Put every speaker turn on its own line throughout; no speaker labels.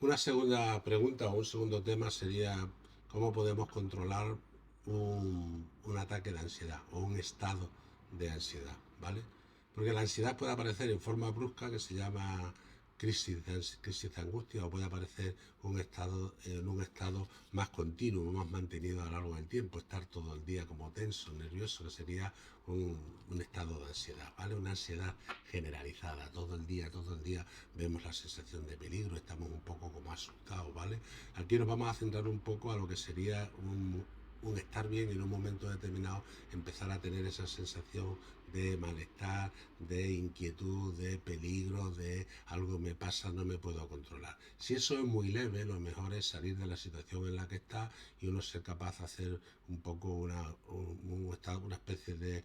Una segunda pregunta o un segundo tema sería cómo podemos controlar un ataque de ansiedad o un estado de ansiedad, ¿vale? Porque la ansiedad puede aparecer en forma brusca, que se llama crisis de angustia, o puede aparecer en un estado más continuo, más mantenido a lo largo del tiempo, estar todo el día como tenso, nervioso, que sería un estado de ansiedad, ¿vale? Una ansiedad generalizada, todo el día vemos la sensación de peligro, estamos un poco como asustados, ¿vale? Aquí nos vamos a centrar un poco a lo que sería un estar bien y en un momento determinado empezar a tener esa sensación de malestar, de inquietud, de peligro, de algo me pasa, no me puedo controlar. Si eso es muy leve, lo mejor es salir de la situación en la que está y uno ser capaz de hacer un poco una especie de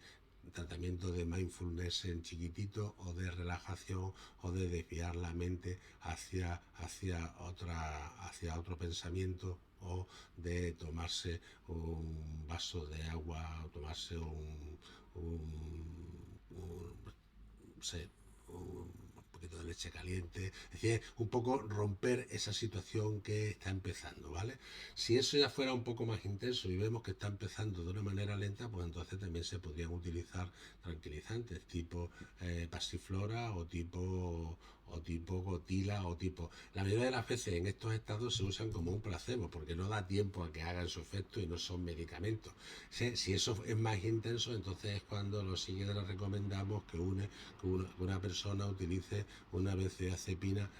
tratamiento de mindfulness en chiquitito o de relajación o de desviar la mente hacia otro pensamiento o de tomarse un vaso de agua o tomarse no sé, un poquito de leche caliente, es decir, un poco romper esa situación que está empezando, ¿vale? Si eso ya fuera un poco más intenso y vemos que está empezando de una manera lenta, pues entonces también se podrían utilizar tranquilizantes tipo pasiflora o tipo gotila o tipo... La mayoría de las veces en estos estados se usan como un placebo porque no da tiempo a que hagan su efecto y no son medicamentos. Si eso es más intenso, entonces es cuando los siguientes recomendamos que una persona utilice una benzodiazepina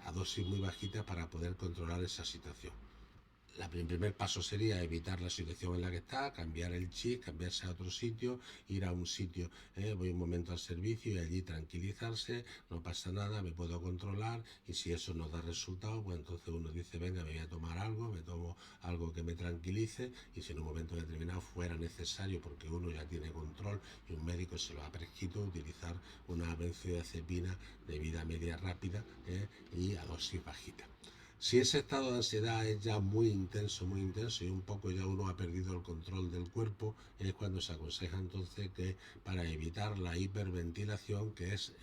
a dosis muy bajitas para poder controlar esa situación. El primer paso sería evitar la situación en la que está, cambiar el chip, cambiarse a otro sitio, ir a un sitio, voy un momento al servicio y allí tranquilizarse, no pasa nada, me puedo controlar y si eso no da resultado, pues entonces uno dice, venga, me voy a tomar algo, me tomo algo que me tranquilice y si en un momento determinado fuera necesario, porque uno ya tiene control y un médico se lo ha prescrito, utilizar una benzodiazepina de vida media rápida y a dosis bajita. Si ese estado de ansiedad es ya muy intenso y un poco ya uno ha perdido el control del cuerpo, es cuando se aconseja entonces que para evitar la hiperventilación, que es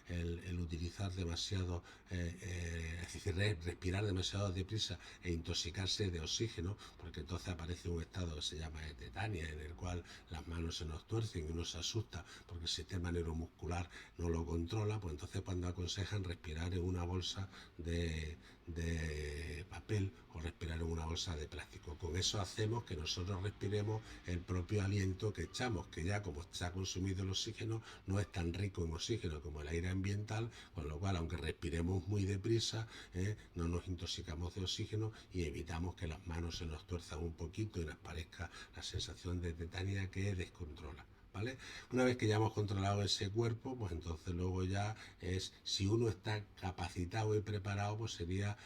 el utilizar demasiado, es decir, respirar demasiado deprisa e intoxicarse de oxígeno, porque entonces aparece un estado que se llama tetania, en el cual las manos se nos tuercen y uno se asusta porque el sistema neuromuscular no lo controla, pues entonces cuando aconsejan respirar en una bolsa de papel o respirar en una bolsa de plástico. Con eso hacemos que nosotros respiremos el propio aliento que echamos, que ya como se ha consumido el oxígeno no es tan rico en oxígeno como el aire ambiental, con lo cual aunque respiremos muy deprisa, no nos intoxicamos de oxígeno y evitamos que las manos se nos tuerzan un poquito y nos parezca la sensación de tetania que descontrola. ¿Vale? Una vez que ya hemos controlado ese cuerpo, pues entonces luego ya es, si uno está capacitado y preparado, pues sería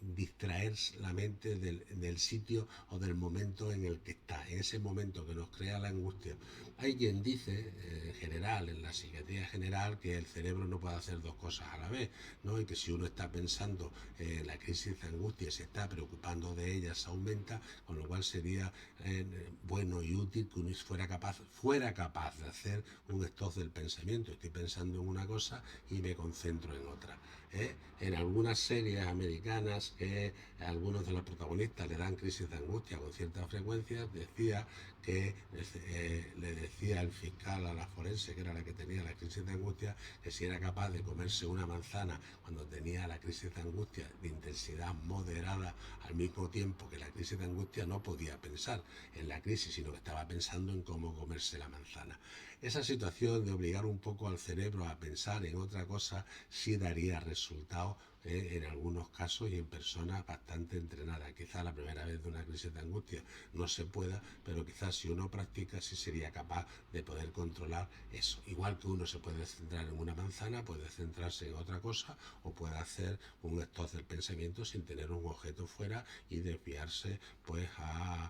distraer la mente del sitio o del momento en el que está, en ese momento que nos crea la angustia. Hay quien dice, en general, en la psiquiatría general, que el cerebro no puede hacer dos cosas a la vez, ¿no? Y que si uno está pensando en la crisis de angustia y se está preocupando de ellas, aumenta, con lo cual sería bueno y útil que uno fuera capaz de hacer un stop del pensamiento. Estoy pensando en una cosa y me concentro en otra. En algunas series americanas que algunos de los protagonistas le dan crisis de angustia con cierta frecuencia, decía que le decía el fiscal a la forense, que era la que tenía la crisis de angustia, que si era capaz de comerse una manzana cuando tenía la crisis de angustia de intensidad moderada al mismo tiempo que la crisis de angustia, no podía pensar en la crisis, sino que estaba pensando en cómo comerse la manzana. Esa situación de obligar un poco al cerebro a pensar en otra cosa sí daría resultados en algunos casos y en personas bastante entrenadas. Quizás la primera vez de una crisis de angustia no se pueda, pero quizás si uno practica sí sería capaz de poder controlar eso. Igual que uno se puede centrar en una manzana, puede centrarse en otra cosa o puede hacer un stop del pensamiento sin tener un objeto fuera y desviarse pues a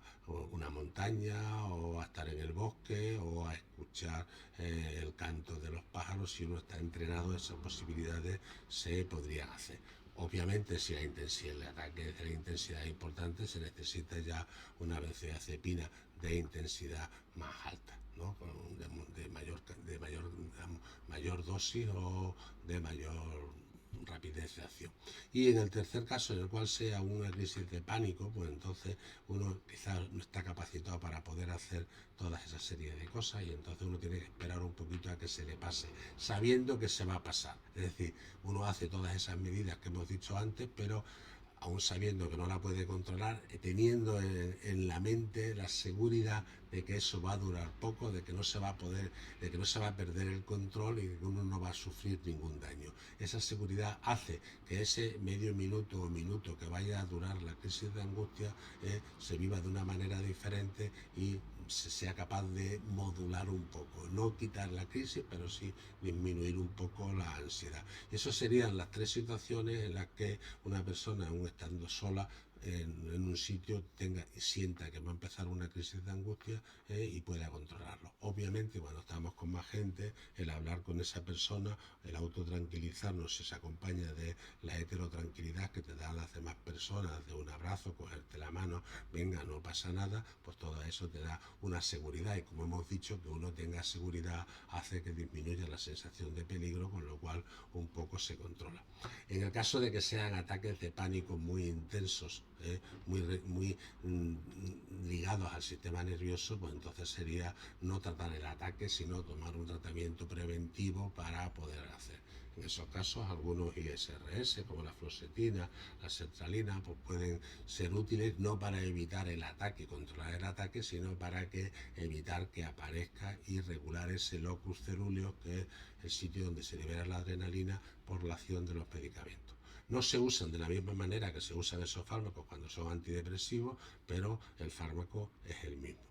una montaña o a estar en el bosque o a escuchar el canto de los pájaros. Si uno está entrenado, esas posibilidades se podrían hacer. Obviamente, si el ataque de la intensidad es importante, se necesita ya una benzodiazepina de intensidad más alta, ¿no? De mayor dosis o de mayor rapidez de acción. Y en el tercer caso, en el cual sea una crisis de pánico, pues entonces uno quizás no está capacitado para poder hacer toda esa serie de cosas y entonces uno tiene que esperar un poquito a que se le pase, sabiendo que se va a pasar. Es decir, uno hace todas esas medidas que hemos dicho antes, pero aún sabiendo que no la puede controlar, teniendo en la mente la seguridad de que eso va a durar poco, de que no se va a poder, de que no se va a perder el control y de que uno no va a sufrir ningún daño. Esa seguridad hace que ese medio minuto o minuto que vaya a durar la crisis de angustia se viva de una manera diferente y se sea capaz de modular un poco, no quitar la crisis, pero sí disminuir un poco la ansiedad. Y eso serían las tres situaciones en las que una persona, aún estando sola en un sitio, tenga y sienta que va a empezar una crisis de angustia y pueda controlarlo. Obviamente, cuando estamos con más gente, el hablar con esa persona, el autotranquilizarnos, se acompaña de la heterotranquilidad que te dan las demás personas, de un abrazo, cogerte la mano, venga, no pasa nada, pues todo eso te da una seguridad y como hemos dicho, que uno tenga seguridad hace que disminuya la sensación de peligro, con lo cual un poco se controla. En el caso de que sean ataques de pánico muy intensos, ligados al sistema nervioso, pues entonces sería no tratar el ataque, sino tomar un tratamiento preventivo para poder hacer. En esos casos, algunos ISRS, como la fluoxetina, la sertralina, pues pueden ser útiles no para evitar el ataque, controlar el ataque, sino para evitar que aparezca y regular ese locus cerúleus, que es el sitio donde se libera la adrenalina por la acción de los medicamentos. No se usan de la misma manera que se usan esos fármacos cuando son antidepresivos, pero el fármaco es el mismo.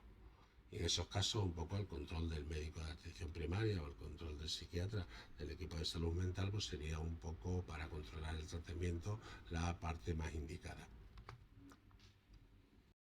Y en esos casos, un poco el control del médico de atención primaria o el control del psiquiatra del equipo de salud mental, pues sería un poco, para controlar el tratamiento, la parte más indicada.